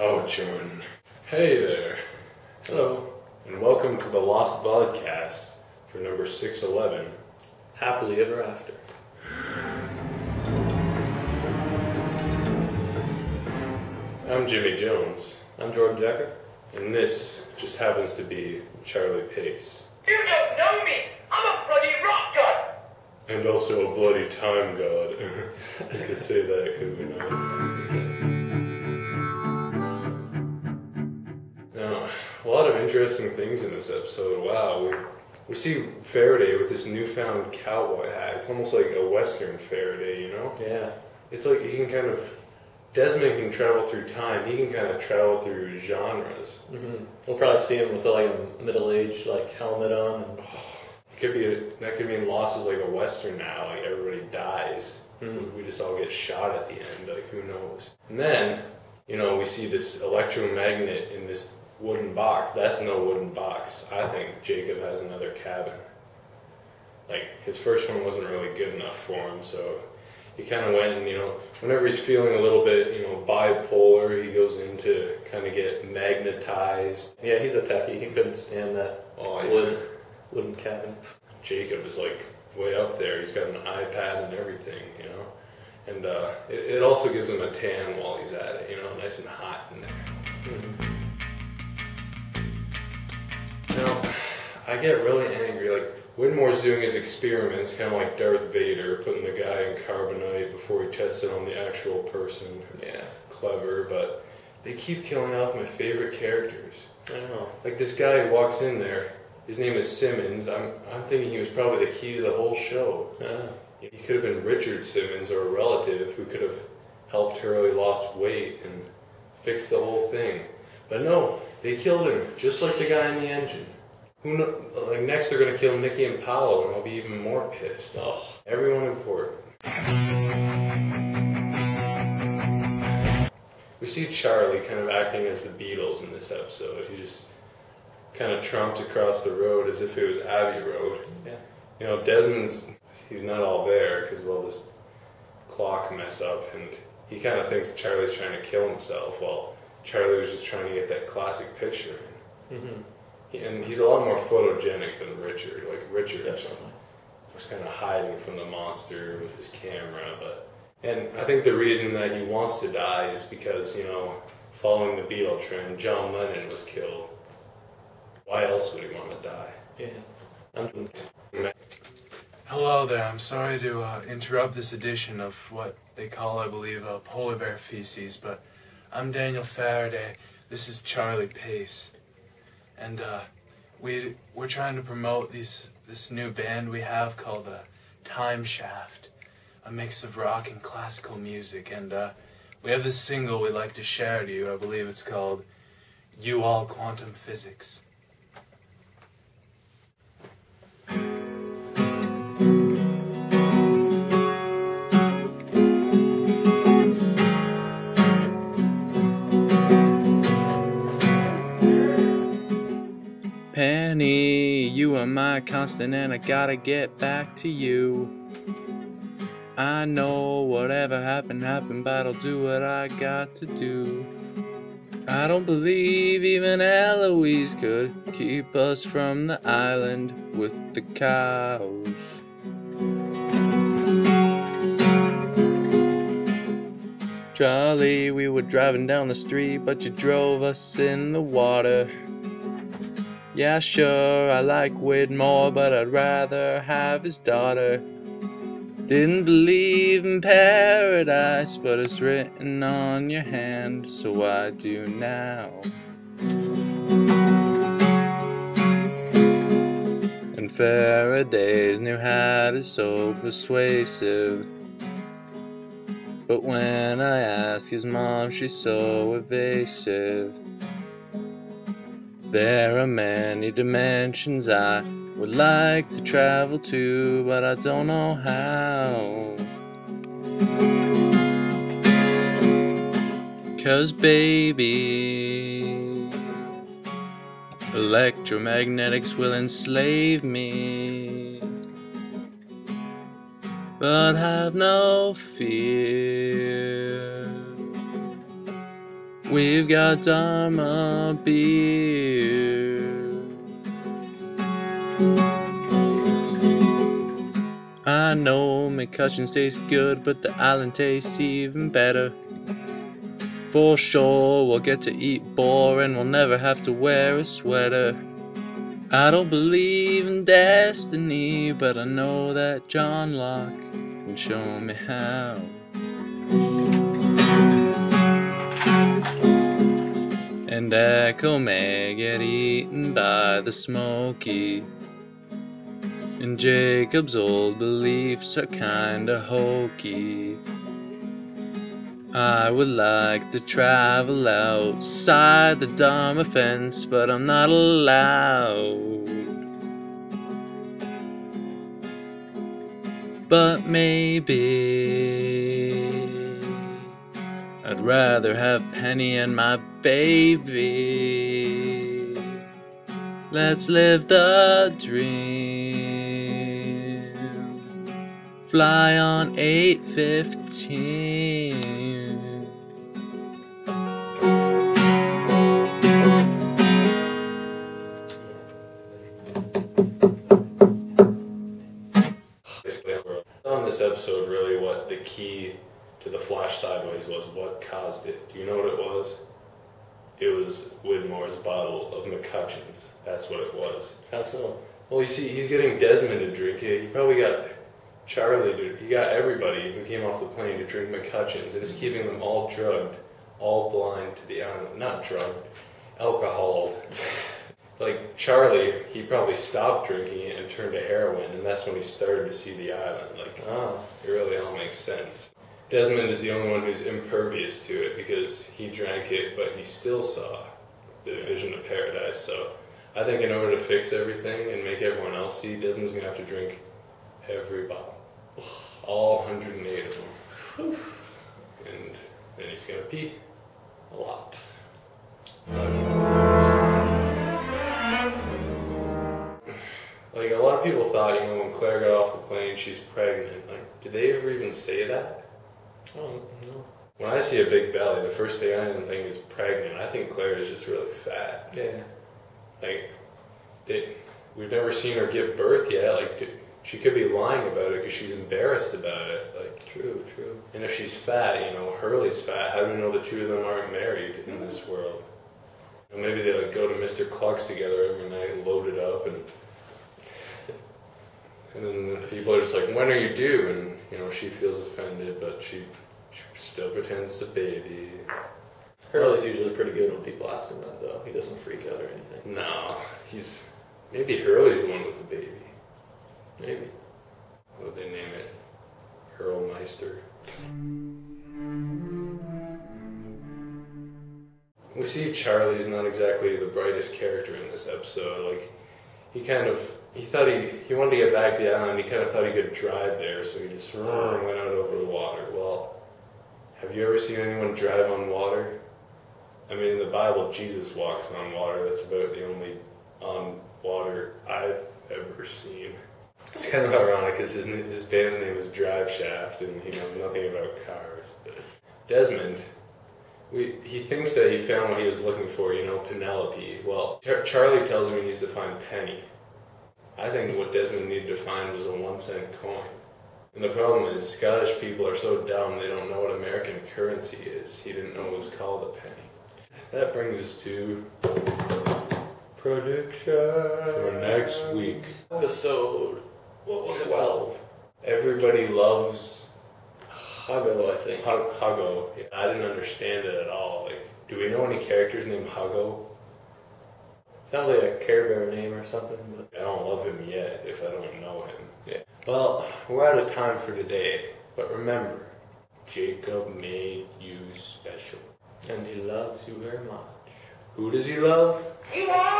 Oh, Jordan. Hey there. Hello. And welcome to the Lost Vodcast for number 611. Happily ever after. I'm Jimmy Jones, I'm Jordan Jecker. and this just happens to be Charlie Pace. You don't know me! I'm a bloody rock god! And also a bloody time god. You could say that, could we not? Now, a lot of interesting things in this episode. Wow, we see Faraday with this newfound cowboy hat. It's almost like a Western Faraday, you know? Yeah. It's like he can kind of... Desmond can travel through time. He can kind of travel through genres. Mm-hmm. We'll probably see him with like a middle-aged like helmet on. And... That could mean Lost is like a Western now. Like everybody dies. Mm-hmm. We just all get shot at the end. Like who knows? And then, you know, we see this electromagnet in this wooden box. That's no wooden box. I think Jacob has another cabin. Like his first one wasn't really good enough for him, so he kind of went and, you know, whenever he's feeling a little bit, you know, bipolar, he goes in to kind of get magnetized. Yeah, he's a techie. He couldn't stand that wooden cabin. Jacob is like way up there. He's got an iPad and everything, you know. And it also gives him a tan while he's at it, you know, nice and hot in there. Mm-hmm. Now, I get really angry. Like, Whitmore's doing his experiments, kind of like Darth Vader, putting the guy in carbonite before he tests it on the actual person. Yeah. Clever, but they keep killing off my favorite characters. I know. Like this guy who walks in there, his name is Simmons. I'm thinking he was probably the key to the whole show. He could have been Richard Simmons or a relative who could have helped Hurley lost weight and fixed the whole thing. But no, they killed him, just like the guy in the engine. Who know, like next they're gonna kill Nicky and Paolo, and I'll be even more pissed. Oh, everyone important. We see Charlie kind of acting as the Beatles in this episode. He just kind of trumps across the road as if it was Abbey Road. Yeah. You know, he's not all there because, well, this clock mess up, and he kind of thinks Charlie's trying to kill himself, while Charlie was just trying to get that classic picture in. Mm-hmm. And he's a lot more photogenic than Richard. Like, Richard was kind of hiding from the monster with his camera, and I think the reason that he wants to die is because, you know, following the Beatle trend, John Lennon was killed. Why else would he want to die? Yeah. Hello there, I'm sorry to interrupt this edition of what they call, I believe, polar bear feces, but I'm Daniel Faraday, this is Charlie Pace, and we're trying to promote this new band we have called Time Shaft, a mix of rock and classical music, and we have this single we'd like to share to you. I believe it's called You All Quantum Physics. Penny, you are my constant and I gotta get back to you. I know whatever happened, but I'll do what I got to do. I don't believe even Eloise could keep us from the island with the cows. Charlie, we were driving down the street, but you drove us in the water. Yeah, sure, I like Whitmore, but I'd rather have his daughter. Didn't believe in paradise, but it's written on your hand, so I do now. And Faraday's new hat is so persuasive, but when I ask his mom, she's so evasive. There are many dimensions I would like to travel to, but I don't know how. 'Cause baby, electromagnetics will enslave me. But have no fear, We've got Dharma beer. I know McCutcheons taste good, but the island tastes even better. For sure, we'll get to eat boar and we'll never have to wear a sweater. I don't believe in destiny, but I know that John Locke can show me how. And Echo may get eaten by the Smoky. And Jacob's old beliefs are kinda hokey. I would like to travel outside the Dharma fence, but I'm not allowed. But maybe I'd rather have Penny and my baby. Let's live the dream. Fly on 8:15. On this episode, really what the key to the flash sideways was, what caused it. Do you know what it was? It was Widmore's bottle of McCutcheons. That's what it was. How so? Well, you see, he's getting Desmond to drink it. He probably got Charlie to, he got everybody who came off the plane to drink McCutcheons, and it's keeping them all drugged, all blind to the island. Not drugged, alcoholed. Like Charlie, he probably stopped drinking it and turned to heroin, and that's when he started to see the island. Like, it really all makes sense. Desmond is the only one who's impervious to it because he drank it, but he still saw the vision of paradise. So I think in order to fix everything and make everyone else see, Desmond's going to have to drink every bottle. All 108 of them. And then he's going to pee a lot. Like, a lot of people thought, you know, when Claire got off the plane, she's pregnant. Like, did they ever even say that? Oh, no. When I see a big belly, the first thing I think is pregnant. I think Claire is just really fat. Yeah. Like, we've never seen her give birth yet. Like, she could be lying about it because she's embarrassed about it. Like, True. and if she's fat, you know, Hurley's fat, how do we know the two of them aren't married in this world? And maybe they like go to Mr. Cluck's together every night, loaded up, and then people are just like, when are you due? And, you know, she feels offended, but she still pretends to baby. Hurley's usually pretty good when people ask him that, though. He doesn't freak out or anything. No, maybe Hurley's the one with the baby. Maybe. What would they name it? Hurlmeister. We see Charlie's not exactly the brightest character in this episode. Like, he thought he wanted to get back to the island. He kind of thought he could drive there, so he just went out over the water. Well, have you ever seen anyone drive on water? I mean, in the Bible, Jesus walks on water. That's about the only on water I've ever seen. It's kind of ironic because his band's name is Drive Shaft, and he knows nothing about cars. But Desmond, he thinks that he found what he was looking for, you know, Penelope. Well, Charlie tells him he needs to find Penny. I think what Desmond needed to find was a 1-cent coin. And the problem is, Scottish people are so dumb they don't know what American currency is. He didn't know it was called a penny. That brings us to prediction for next week. Episode, what was it? 12. Everybody loves Huggo, I think. Huggo. Yeah, I didn't understand it at all. Like, do we know any characters named Huggo? Sounds like a Care Bear name or something. But I don't love him yet if I don't know him. Yeah. Well, we're out of time for today. But remember, Jacob made you special. and he loves you very much. Who does he love? You are